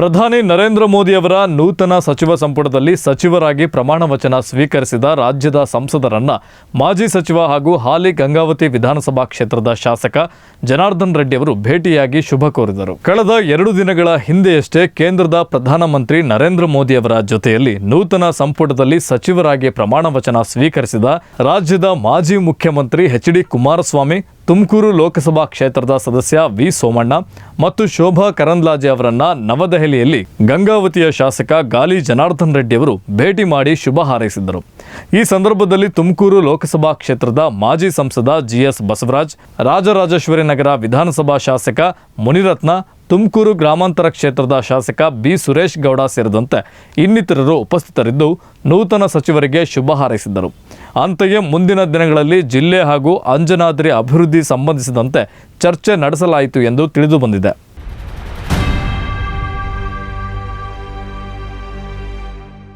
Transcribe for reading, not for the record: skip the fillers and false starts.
ಪ್ರಧಾನಿ ನರೇಂದ್ರ ಮೋದಿ ಅವರ ನೂತನ ಸಚಿವ ಸಂಪುಟದಲ್ಲಿ ಸಚಿವರಾಗಿ ಪ್ರಮಾಣ ವಚನ ಸ್ವೀಕರಿಸಿದ ರಾಜ್ಯದ ಸಂಸದರನ್ನ ಮಾಜಿ ಸಚಿವ ಹಾಗೂ ಹಾಲಿ ಗಂಗಾವತಿ ವಿಧಾನಸಭಾ ಕ್ಷೇತ್ರದ ಶಾಸಕ ಜನಾರ್ದನ್ ರೆಡ್ಡಿ ಅವರು ಭೇಟಿಯಾಗಿ ಶುಭ ಕೋರಿದರು. ಕಳೆದ 2 ದಿನಗಳ ಹಿಂದೆಯಷ್ಟೇ ಕೇಂದ್ರದ ಪ್ರಧಾನಮಂತ್ರಿ ನರೇಂದ್ರ ಮೋದಿ ಅವರ ಜೊತೆಯಲ್ಲಿ ನೂತನ ಸಂಪುಟದಲ್ಲಿ ಸಚಿವರಾಗಿ ಪ್ರಮಾಣ ವಚನ ಸ್ವೀಕರಿಸಿದ ರಾಜ್ಯದ ಮಾಜಿ ಮುಖ್ಯಮಂತ್ರಿ ಎಚ್.ಡಿ. ಕುಮಾರಸ್ವಾಮಿ, ತುಮಕೂರು ಲೋಕಸಭಾ ಕ್ಷೇತ್ರದ ಸದಸ್ಯ ವಿ. ಸೋಮಣ್ಣ ಮತ್ತು ಶೋಭಾ ಕರಂದ್ಲಾಜೆ ಅವರನ್ನ ನವದೆಹಲಿಯಲ್ಲಿ ಗಂಗಾವತಿಯ ಶಾಸಕ ಗಾಲಿ ಜನಾರ್ದನ್ ರೆಡ್ಡಿ ಅವರು ಭೇಟಿ ಮಾಡಿ ಶುಭ ಹಾರೈಸಿದ್ದರು. ಈ ಸಂದರ್ಭದಲ್ಲಿ ತುಮಕೂರು ಲೋಕಸಭಾ ಕ್ಷೇತ್ರದ ಮಾಜಿ ಸಂಸದ ಜಿ.ಎಸ್. ಬಸವರಾಜ್, ರಾಜರಾಜೇಶ್ವರಿ ನಗರ ವಿಧಾನಸಭಾ ಶಾಸಕ ಮುನಿರತ್ನ, ತುಮಕೂರು ಗ್ರಾಮಾಂತರ ಕ್ಷೇತ್ರದ ಶಾಸಕ ಬಿ. ಸುರೇಶ್ ಗೌಡ ಸೇರಿದಂತೆ ಇನ್ನಿತರರು ಉಪಸ್ಥಿತರಿದ್ದು ನೂತನ ಸಚಿವರಿಗೆ ಶುಭ ಹಾರೈಸಿದ್ದರು. ಅಂತೆಯೇ ಮುಂದಿನ ದಿನಗಳಲ್ಲಿ ಜಿಲ್ಲೆ ಹಾಗೂ ಅಂಜನಾದ್ರಿ ಅಭಿವೃದ್ಧಿ ಸಂಬಂಧಿಸಿದಂತೆ ಚರ್ಚೆ ನಡೆಸಲಾಯಿತು ಎಂದು ತಿಳಿದುಬಂದಿದೆ.